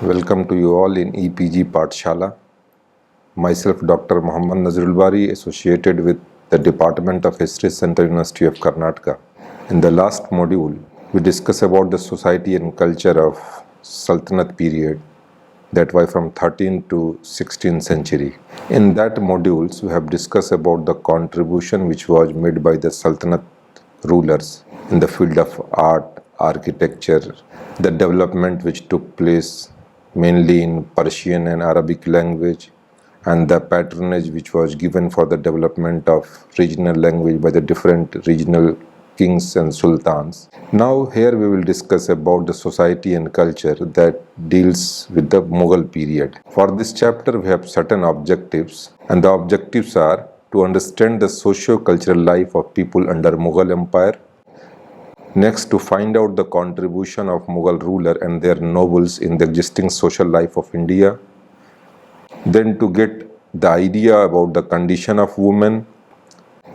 Welcome to you all in EPG Pathshala. Myself, Dr. Muhammad Nazrul Bari, associated with the Department of History, Central University of Karnataka. In the last module, we discussed about the society and culture of Sultanate period, that was from 13th to 16th century. In that modules, we have discussed about the contribution which was made by the Sultanate rulers in the field of art, architecture, the development which took place mainly in Persian and Arabic language, and the patronage which was given for the development of regional language by the different regional kings and sultans. Now here we will discuss about the society and culture that deals with the Mughal period. For this chapter we have certain objectives, and the objectives are to understand the socio-cultural life of people under Mughal Empire. Next, to find out the contribution of Mughal ruler and their nobles in the existing social life of India. Then to get the idea about the condition of women.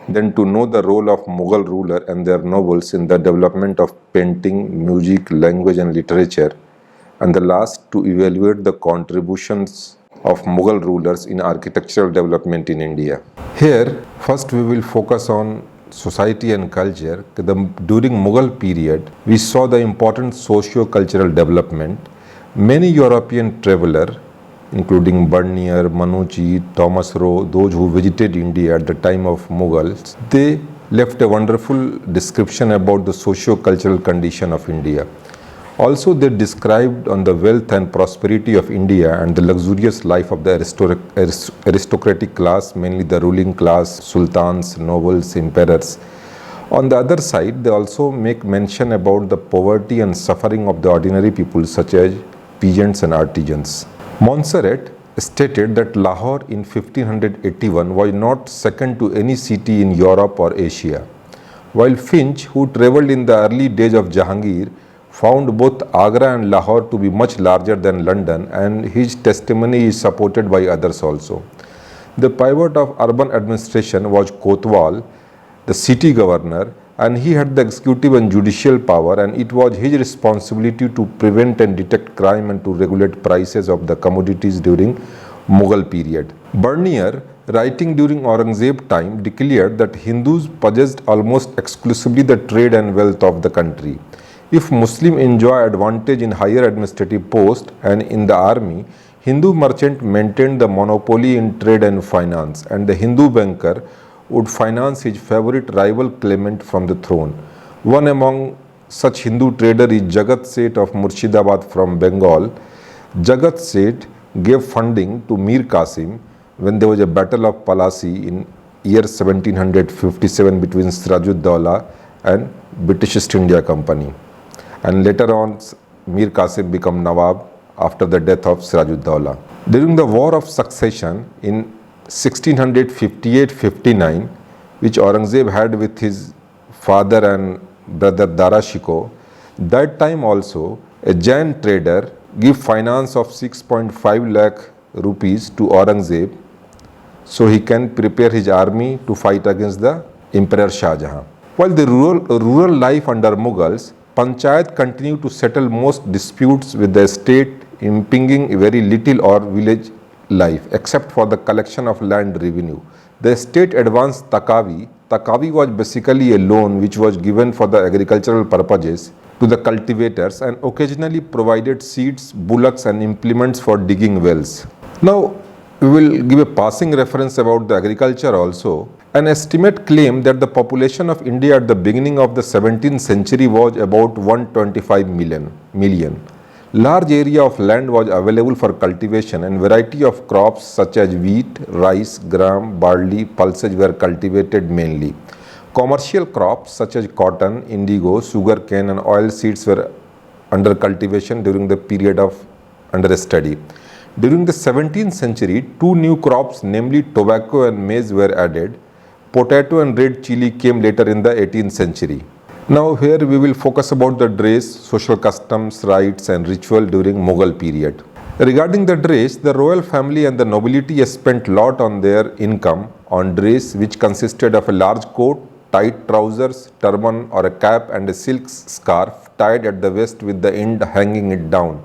Then to know the role of Mughal ruler and their nobles in the development of painting, music, language and literature. And the last, to evaluate the contributions of Mughal rulers in architectural development in India. Here, first we will focus on society and culture. During Mughal period, we saw the important socio-cultural development. Many European travelers, including Bernier, Manucci, Thomas Rowe, those who visited India at the time of Mughals, they left a wonderful description about the socio-cultural condition of India. Also, they described on the wealth and prosperity of India and the luxurious life of the aristocratic class, mainly the ruling class, sultans, nobles, emperors. On the other side, they also make mention about the poverty and suffering of the ordinary people such as peasants and artisans. Montserrat stated that Lahore in 1581 was not second to any city in Europe or Asia, while Finch, who travelled in the early days of Jahangir, found both Agra and Lahore to be much larger than London, and his testimony is supported by others also. The pivot of urban administration was Kotwal, the city governor, and he had the executive and judicial power, and it was his responsibility to prevent and detect crime and to regulate prices of the commodities during Mughal period. Bernier, writing during Aurangzeb time, declared that Hindus possessed almost exclusively the trade and wealth of the country. If Muslims enjoy advantage in higher administrative posts and in the army, Hindu merchant maintained the monopoly in trade and finance, and the Hindu banker would finance his favorite rival claimant from the throne. One among such Hindu trader is Jagat Seth of Murshidabad from Bengal. Jagat Seth gave funding to Mir Qasim when there was a battle of Palasi in year 1757 between Sirajud-Dowla and British East India Company. And later on, Mir Qasim became Nawab after the death of Sirajud-Dowla. During the War of Succession in 1658-59, which Aurangzeb had with his father and brother Dara Shikoh, that time also a Jain trader gave finance of 6.5 lakh rupees to Aurangzeb so he can prepare his army to fight against the Emperor Shah Jahan. While the rural life under Mughals, Panchayat continued to settle most disputes with the state, impinging very little or village life except for the collection of land revenue. The state advanced Takavi. Takavi was basically a loan which was given for the agricultural purposes to the cultivators and occasionally provided seeds, bullocks and implements for digging wells. Now, we will give a passing reference about the agriculture also. An estimate claimed that the population of India at the beginning of the 17th century was about 125 million. Large area of land was available for cultivation and variety of crops such as wheat, rice, gram, barley, pulses were cultivated mainly. Commercial crops such as cotton, indigo, sugarcane and oil seeds were under cultivation during the period of under study. During the 17th century, two new crops, namely tobacco and maize, were added. Potato and red chili came later in the 18th century. Now here we will focus about the dress, social customs, rites and ritual during Mughal period. Regarding the dress, the royal family and the nobility spent lot on their income on dress, which consisted of a large coat, tight trousers, turban or a cap and a silk scarf tied at the waist with the end hanging it down.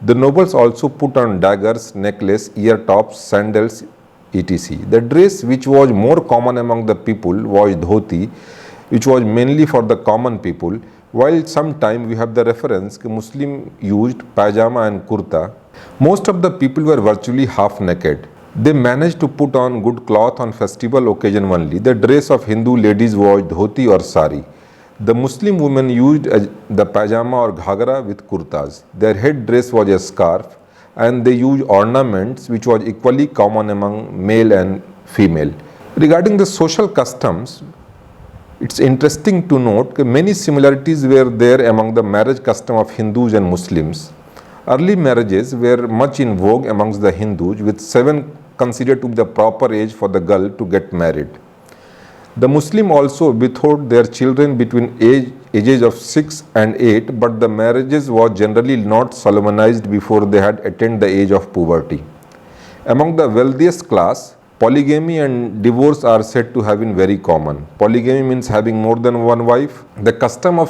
The nobles also put on daggers, necklace, ear tops, sandals, etc. The dress which was more common among the people was dhoti, which was mainly for the common people, while sometime we have the reference that Muslim used pajama and kurta. Most of the people were virtually half naked. They managed to put on good cloth on festival occasion only. The dress of Hindu ladies was dhoti or sari. The Muslim women used the pajama or ghagra with kurtas. Their head dress was a scarf and they used ornaments which was equally common among male and female. Regarding the social customs, it's interesting to note that many similarities were there among the marriage custom of Hindus and Muslims. Early marriages were much in vogue amongst the Hindus, with 7 considered to be the proper age for the girl to get married. The Muslim also betrothed their children between ages of 6 and 8, but the marriages were generally not solemnized before they had attained the age of puberty. Among the wealthiest class, polygamy and divorce are said to have been very common. Polygamy means having more than one wife. The custom of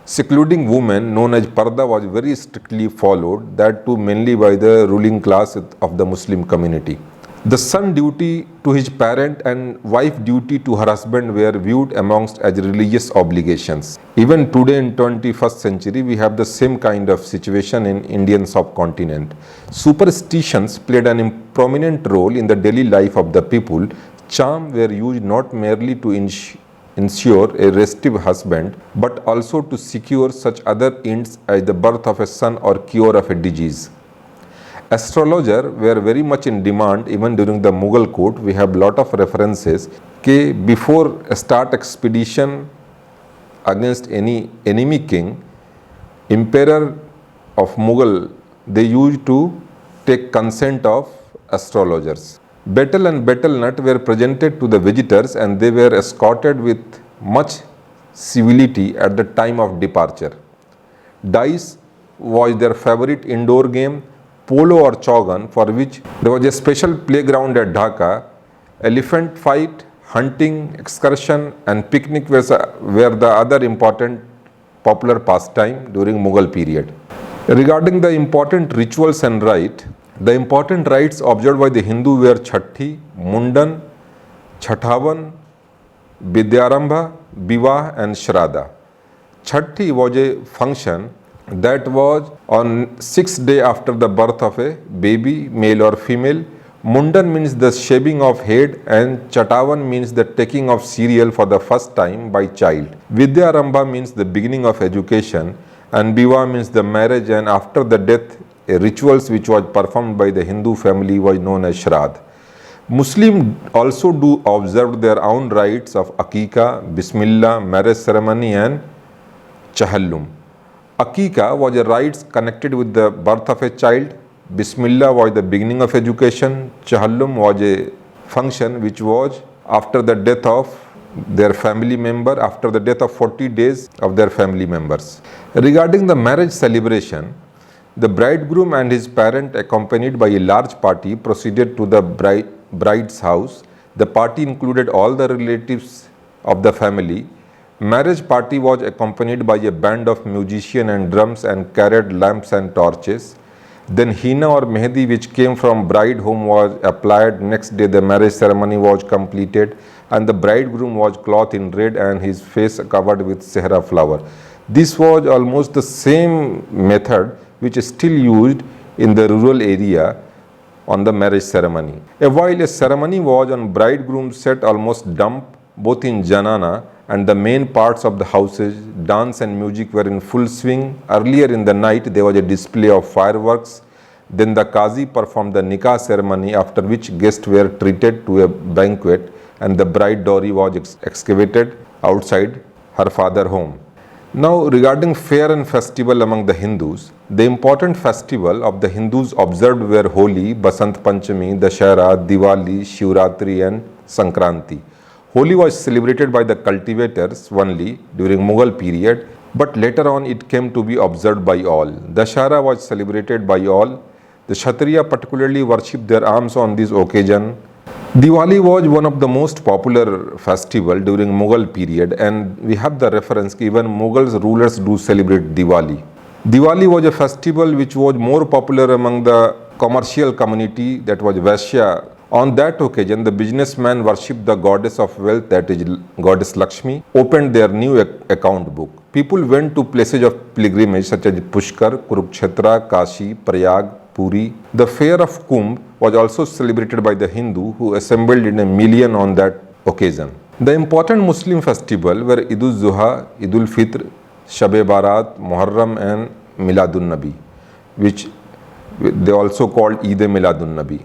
secluding women, known as parda, was very strictly followed, that too mainly by the ruling class of the Muslim community. The son duty to his parent and wife duty to her husband were viewed amongst as religious obligations. Even today in 21st century, we have the same kind of situation in Indian subcontinent. Superstitions played an prominent role in the daily life of the people. Charms were used not merely to ensure a restive husband, but also to secure such other ends as the birth of a son or cure of a disease. Astrologers were very much in demand even during the Mughal court. We have lot of references that before a start expedition against any enemy king, emperor of Mughal, they used to take consent of astrologers. Betel and betel nut were presented to the visitors and they were escorted with much civility at the time of departure. Dice was their favorite indoor game. Polo or Chaugan, for which there was a special playground at Dhaka. Elephant fight, hunting, excursion and picnic were the other important popular pastime during Mughal period. Regarding the important rituals and rites, the important rites observed by the Hindu were Chhathi, Mundan, Chhathavan, Vidyarambha, Bivah and Shraddha. Chhathi was a function that was on 6th day after the birth of a baby, male or female. Mundan means the shaving of head and Chatavan means the taking of cereal for the first time by child. Vidyarambha means the beginning of education and Bivah means the marriage, and after the death, a rituals which was performed by the Hindu family was known as Shraddh. Muslims also do observe their own rites of Aqiqah, Bismillah, marriage ceremony and Chahallum. Aqiqah was a rites connected with the birth of a child. Bismillah was the beginning of education. Chahallum was a function which was after the death of their family member, after the death of 40 days of their family members. Regarding the marriage celebration, the bridegroom and his parent, accompanied by a large party, proceeded to the bride's house. The party included all the relatives of the family. Marriage party was accompanied by a band of musicians and drums and carried lamps and torches. Then henna or mehdi, which came from bride home, was applied. Next day the marriage ceremony was completed and the bridegroom was clothed in red and his face covered with sehra flower. This was almost the same method which is still used in the rural area on the marriage ceremony. While a ceremony was on, bridegroom sat almost dumb both in janana and the main parts of the houses. Dance and music were in full swing. Earlier in the night there was a display of fireworks. Then the Qazi performed the nikah ceremony, after which guests were treated to a banquet and the bride dowry was excavated outside her father's home. Now regarding fair and festival among the Hindus, the important festival of the Hindus observed were Holi, Basant Panchami, Dashera, Diwali, Shivratri and Sankranti. Holi was celebrated by the cultivators only during Mughal period, but later on it came to be observed by all. Dashera was celebrated by all. The Kshatriya particularly worshipped their arms on this occasion. Diwali was one of the most popular festival during Mughal period, and we have the reference even Mughal rulers do celebrate Diwali. Diwali was a festival which was more popular among the commercial community, that was Vaishya. On that occasion, the businessmen worshipped the goddess of wealth, that is goddess Lakshmi, opened their new account book. People went to places of pilgrimage such as Pushkar, Kurukshetra, Kashi, Prayag, Puri. The fair of Kumbh was also celebrated by the Hindu, who assembled in a million on that occasion. The important Muslim festival were Eid-ul-Zuha, Eid-ul-Fitr, Shab-e-Barat, Muharram and Miladun-Nabi, which they also called Eid-e-Miladun-Nabi.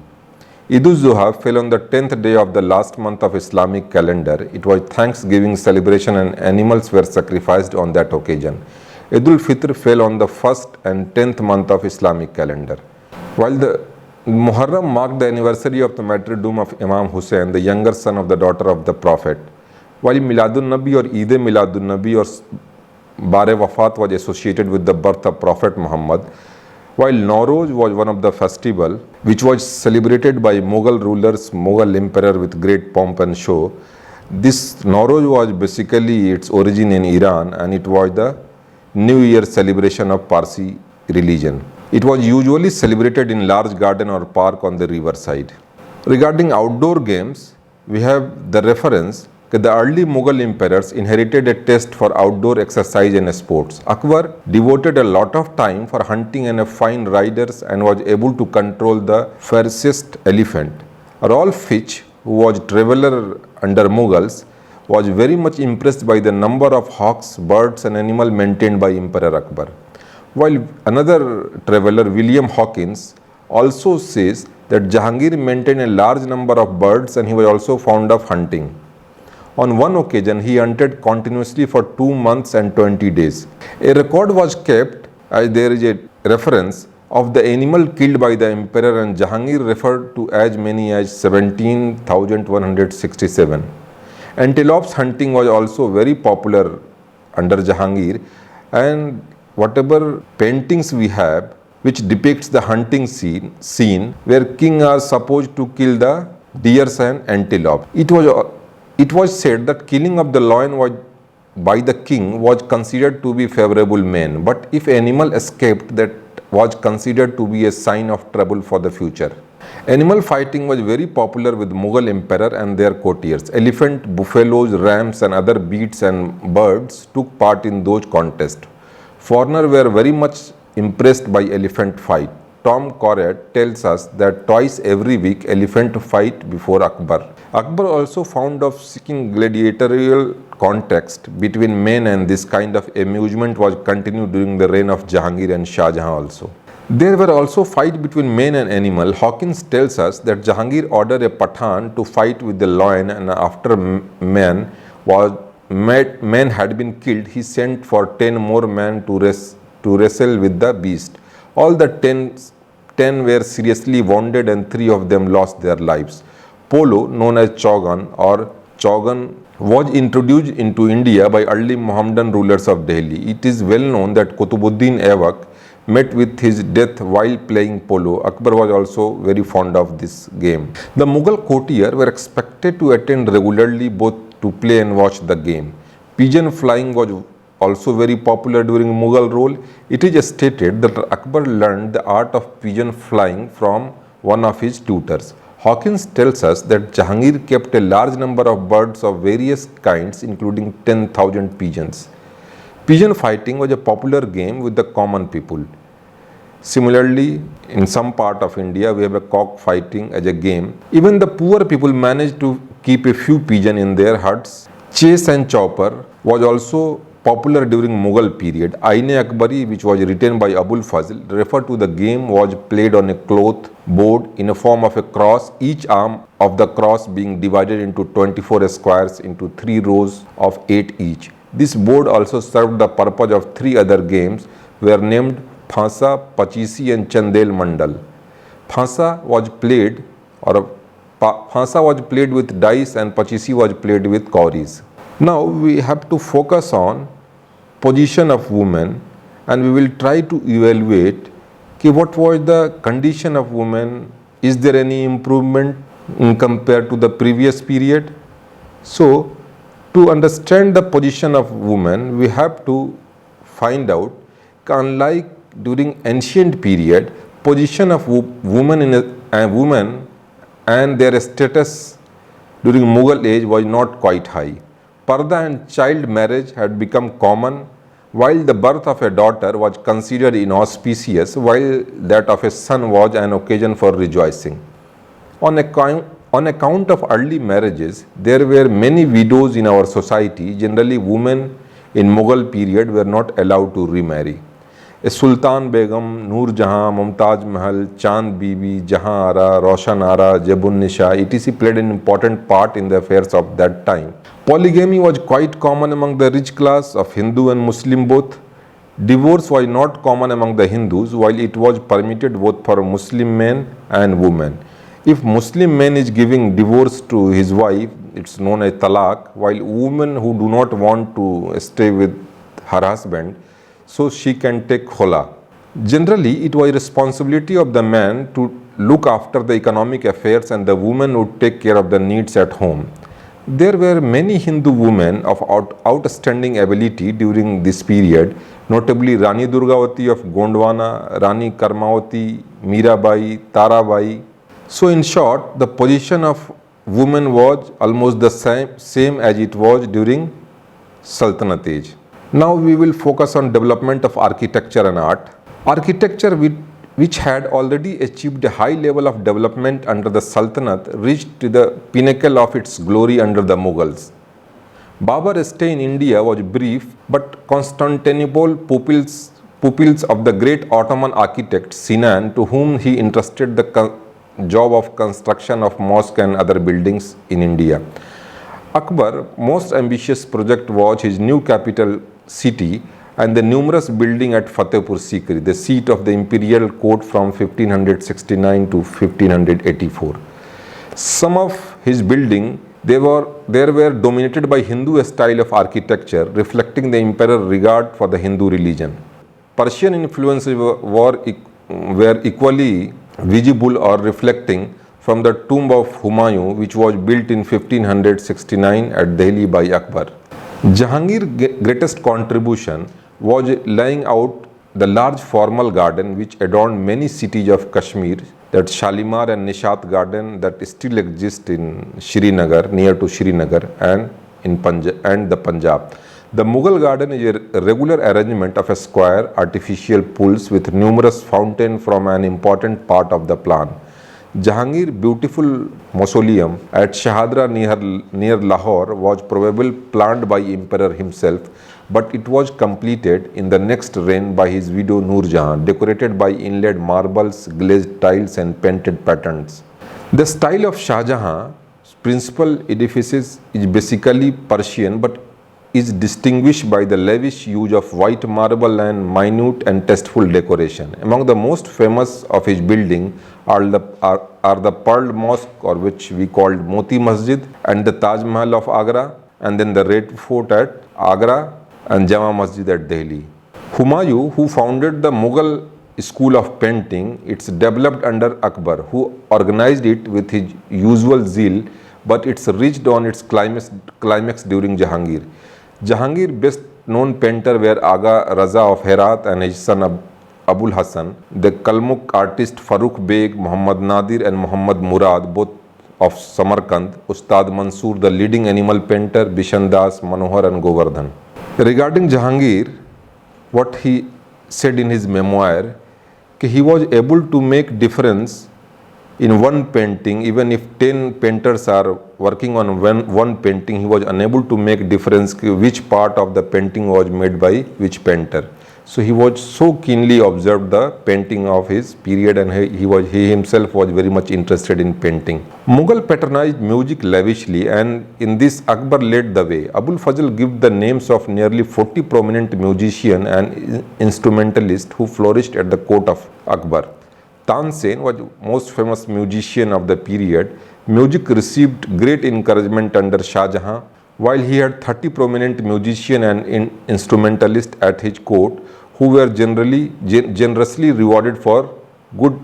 Eid-ul-Zuha fell on the 10th day of the last month of Islamic calendar. It was Thanksgiving celebration and animals were sacrificed on that occasion. Eid-ul-Fitr fell on the 1st and 10th month of Islamic calendar. While the Muharram marked the anniversary of the martyrdom of Imam Hussein, the younger son of the daughter of the Prophet, while Miladun-Nabi or Eid-e-Miladun-Nabi or Bar-e-Wafat was associated with the birth of Prophet Muhammad, while Nowruz was one of the festival which was celebrated by Mughal rulers, Mughal emperor with great pomp and show. This Nowruz was basically its origin in Iran, and it was the New Year celebration of Parsi religion. It was usually celebrated in large garden or park on the riverside. Regarding outdoor games, we have the reference that the early Mughal emperors inherited a taste for outdoor exercise and sports. Akbar devoted a lot of time for hunting and fine riders and was able to control the fiercest elephant. Rolf Fitch, who was traveler under Mughals, was very much impressed by the number of hawks, birds and animals maintained by Emperor Akbar. While another traveler, William Hawkins, also says that Jahangir maintained a large number of birds and he was also fond of hunting. On one occasion, he hunted continuously for 2 months and 20 days. A record was kept, as there is a reference, of the animal killed by the emperor, and Jahangir referred to as many as 17,167. Antelopes hunting was also very popular under Jahangir, and whatever paintings we have which depicts the hunting scene where king are supposed to kill the deers and antelope. It was said that killing of the lion by the king was considered to be favorable men, but if animal escaped, that was considered to be a sign of trouble for the future. Animal fighting was very popular with Mughal emperor and their courtiers. Elephant, buffaloes, rams and other beasts and birds took part in those contests. Foreigners were very much impressed by elephant fight. Tom Corrett tells us that twice every week elephant fight before Akbar. Akbar also fond of seeking gladiatorial context between men, and this kind of amusement was continued during the reign of Jahangir and Shah Jahan also. There were also fights between men and animal. Hawkins tells us that Jahangir ordered a Pathan to fight with the lion, and after men had been killed, he sent for 10 more men to wrestle with the beast. All the 10 were seriously wounded and 3 of them lost their lives. Polo, known as Chaugan or Chaugan, was introduced into India by early Mohammedan rulers of Delhi. It is well known that Qutbuddin Aibak met with his death while playing polo. Akbar was also very fond of this game. The Mughal courtiers were expected to attend regularly both to play and watch the game. Pigeon flying was also very popular during Mughal rule. It is stated that Akbar learned the art of pigeon flying from one of his tutors. Hawkins tells us that Jahangir kept a large number of birds of various kinds, including 10,000 pigeons. Pigeon fighting was a popular game with the common people. Similarly, in some part of India, we have a cock fighting as a game. Even the poor people managed to keep a few pigeons in their huts. Chase and chopper was also popular during Mughal period. Ain-e-Akbari, which was written by Abul Fazl, referred to the game was played on a cloth board in a form of a cross, each arm of the cross being divided into 24 squares into 3 rows of 8 each. This board also served the purpose of 3 other games were named Phansa, Pachisi and Chandel Mandal. Phansa was played with dice and Pachisi was played with cowries. Now we have to focus on position of women, and we will try to evaluate what was the condition of women. Is there any improvement compared to the previous period? So to understand the position of women, we have to find out unlike during ancient period, position of women and their status during Mughal age was not quite high. Parda and child marriage had become common, while the birth of a daughter was considered inauspicious, while that of a son was an occasion for rejoicing. On account of early marriages, there were many widows in our society. Generally, women in Mughal period were not allowed to remarry. A Sultan Begum, Noor Jahan, Mumtaz Mahal, Chand Bibi, Jahan Ara, Roshan Ara, Jabun Nisha, etc. played an important part in the affairs of that time. Polygamy was quite common among the rich class of Hindu and Muslim both. Divorce was not common among the Hindus, while it was permitted both for Muslim men and women. If Muslim man is giving divorce to his wife, it's known as talaq, while women who do not want to stay with her husband, so she can take khola. Generally, it was responsibility of the man to look after the economic affairs and the woman would take care of the needs at home. There were many Hindu women of outstanding ability during this period, notably Rani Durgavati of Gondwana, Rani Karmavati, Mirabai, Tarabai. So in short, the position of women was almost the same as it was during Sultanate age. Now we will focus on development of architecture and art. Architecture which had already achieved a high level of development under the Sultanate reached to the pinnacle of its glory under the Mughals. Babur's stay in India was brief, but Constantinople pupils of the great Ottoman architect Sinan, to whom he entrusted the job of construction of mosque and other buildings in India. Akbar's most ambitious project was his new capital city and the numerous building at Fatehpur Sikri, the seat of the imperial court from 1569 to 1584. Some of his buildings there were dominated by Hindu style of architecture, reflecting the emperor's regard for the Hindu religion. Persian influences were equally visible or reflecting from the tomb of Humayun, which was built in 1569 at Delhi by Akbar. Jahangir's greatest contribution was laying out the large formal garden which adorned many cities of Kashmir, that Shalimar and Nishat garden that still exist in Srinagar, near to Srinagar and the Punjab. The Mughal garden is a regular arrangement of a square artificial pools with numerous fountains from an important part of the plan. Jahangir's beautiful mausoleum at Shahadra near Lahore was probably planned by Emperor himself, but it was completed in the next reign by his widow Noor Jahan, decorated by inlaid marbles, glazed tiles and painted patterns. The style of Shah Jahan's principal edifices is basically Persian, but is distinguished by the lavish use of white marble and minute and tasteful decoration. Among the most famous of his buildings are the Pearl Mosque, or which we called Moti Masjid, and the Taj Mahal of Agra, and then the Red Fort at Agra and Jama Masjid at Delhi. Humayun, who founded the Mughal school of painting, it's developed under Akbar, who organized it with his usual zeal, but it's reached on its climax during Jahangir. Jahangir's best known painter were Aga Raza of Herat and his son Abul Hassan, the Kalmuk artist Farooq Beg, Muhammad Nadir and Muhammad Murad, both of Samarkand, Ustad Mansoor, the leading animal painter, Bishan Das, Manohar and Govardhan. Regarding Jahangir, what he said in his memoir, he was able to make difference in one painting. Even if 10 painters are working on one painting, he was unable to make difference which part of the painting was made by which painter. So he was so keenly observed the painting of his period, and he himself was very much interested in painting. Mughal patronized music lavishly, and in this Akbar led the way. Abul Fazl gave the names of nearly 40 prominent musicians and instrumentalists who flourished at the court of Akbar. Tansen was most famous musician of the period. Music received great encouragement under Shah Jahan. While he had 30 prominent musicians and instrumentalists at his court, who were generously rewarded for good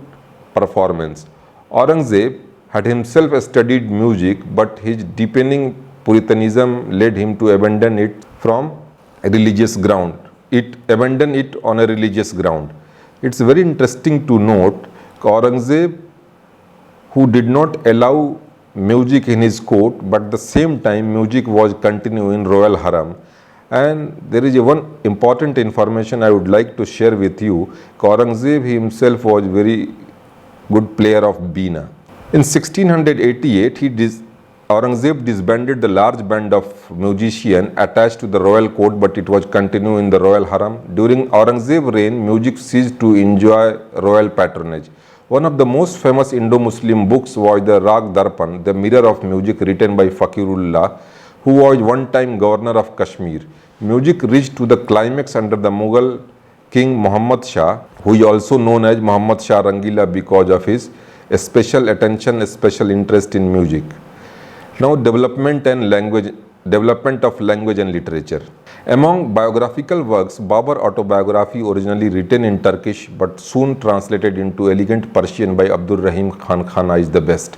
performance. Aurangzeb had himself studied music, but his deepening Puritanism led him to abandon it from a religious ground. abandon it on a religious ground. It's very interesting to note Aurangzeb, who did not allow music in his court, but at the same time music was continued in royal haram. And there is one important information I would like to share with you. Aurangzeb himself was very good player of Beena. In 1688, Aurangzeb disbanded the large band of musicians attached to the royal court, but it was continued in the royal haram. During Aurangzeb's reign, music ceased to enjoy royal patronage. One of the most famous Indo-Muslim books was the Rag Darpan, the mirror of music, written by Fakirullah, who was one time governor of Kashmir. Music reached to the climax under the Mughal king Muhammad Shah, who is also known as Muhammad Shah Rangila because of his special attention, special interest in music. Now, development of language and literature. Among biographical works, Babur autobiography, originally written in Turkish but soon translated into elegant Persian by Abdul Rahim Khan Khana, is the best.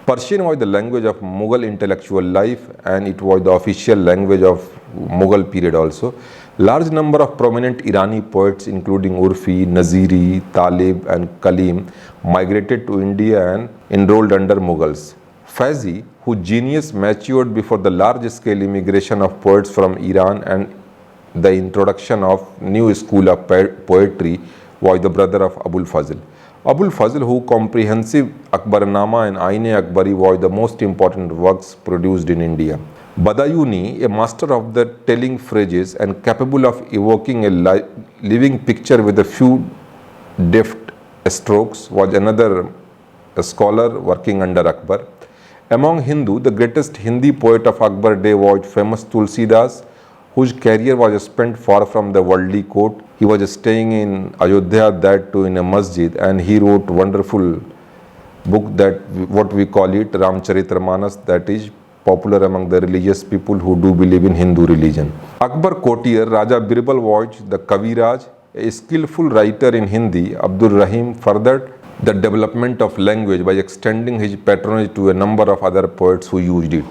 Persian was the language of Mughal intellectual life, and it was the official language of Mughal period also. Large number of prominent Irani poets including Urfi, Naziri, Talib and Kalim migrated to India and enrolled under Mughals. Faizi, whose genius matured before the large-scale immigration of poets from Iran and the introduction of new school of poetry, was the brother of Abul Fazl. Abul Fazl, whose comprehensive Akbarnama and Aine Akbari was the most important works produced in India. Badayuni, a master of the telling phrases and capable of evoking a living picture with a few deft strokes, was another scholar working under Akbar. Among Hindu, the greatest Hindi poet of Akbar day was famous Tulsidas, whose career was spent far from the worldly court. He was staying in Ayodhya, that too in a masjid, and he wrote wonderful book, that what we call it Ramcharitramanas, that is popular among the religious people who do believe in Hindu religion. Akbar courtier Raja Birbal was the Kaviraj, a skillful writer in Hindi. Abdul Rahim furthered the development of language by extending his patronage to a number of other poets who used it.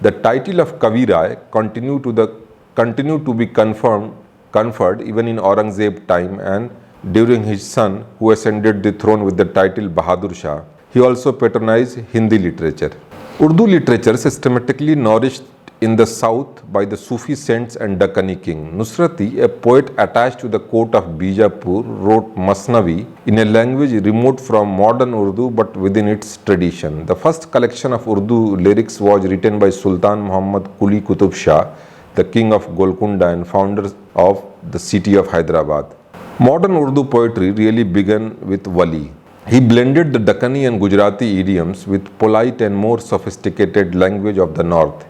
The title of Kaviraj continued to be conferred even in Aurangzeb's time and during his son, who ascended the throne with the title Bahadur Shah. He also patronized Hindi literature. Urdu literature, systematically nourished in the south by the Sufi saints and Dakkani king. Nusrati, a poet attached to the court of Bijapur, wrote Masnavi in a language remote from modern Urdu but within its tradition. The first collection of Urdu lyrics was written by Sultan Muhammad Quli Qutub Shah, the king of Golconda and founder of the city of Hyderabad. Modern Urdu poetry really began with Wali. He blended the Dakkani and Gujarati idioms with polite and more sophisticated language of the north.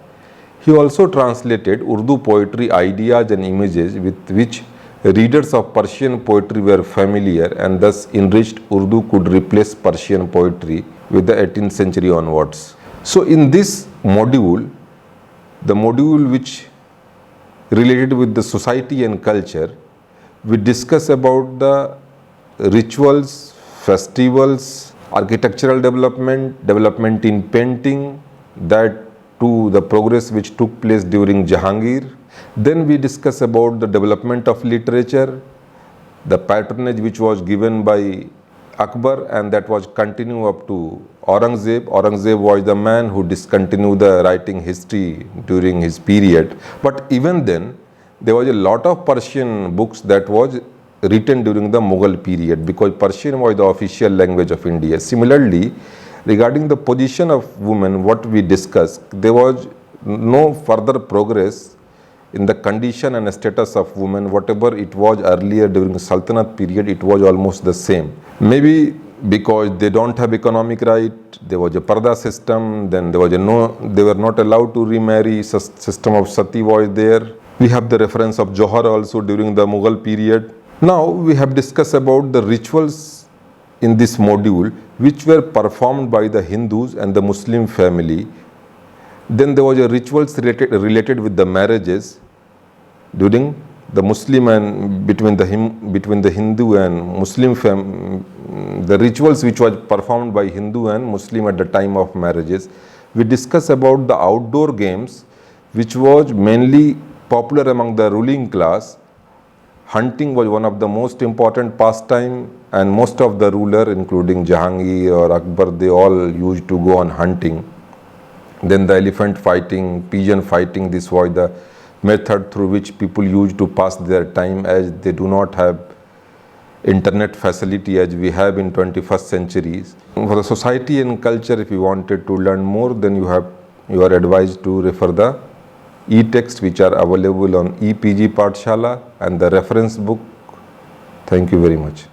He also translated Urdu poetry ideas and images with which readers of Persian poetry were familiar, and thus enriched Urdu could replace Persian poetry with the 18th century onwards. So in this module, the module which related with the society and culture, we discuss about the rituals, festivals, architectural development in painting, that to the progress which took place during Jahangir. Then we discuss about the development of literature, the patronage which was given by Akbar and that was continued up to Aurangzeb. Aurangzeb was the man who discontinued the writing history during his period. But even then, there was a lot of Persian books that was written during the Mughal period because Persian was the official language of India. Similarly, regarding the position of women, what we discussed, there was no further progress in the condition and status of women. Whatever it was earlier during the Sultanate period, it was almost the same. Maybe because they don't have economic right, there was a Parda system, then there was they were not allowed to remarry, system of Sati was there. We have the reference of Johar also during the Mughal period. Now we have discussed about the rituals in this module which were performed by the Hindus and the Muslim family. Then there was a rituals related with the marriages during the Muslim and between the Hindu and Muslim the rituals which was performed by Hindu and Muslim at the time of marriages. We discuss about the outdoor games which was mainly popular among the ruling class hunting was one of the most important pastime, and most of the ruler, including Jahangir or Akbar, they all used to go on hunting. Then the elephant fighting, pigeon fighting, this was the method through which people used to pass their time, as they do not have internet facility as we have in 21st centuries. For the society and culture, if you wanted to learn more, then you are advised to refer the e-texts which are available on EPG Pathshala and the reference book. Thank you very much.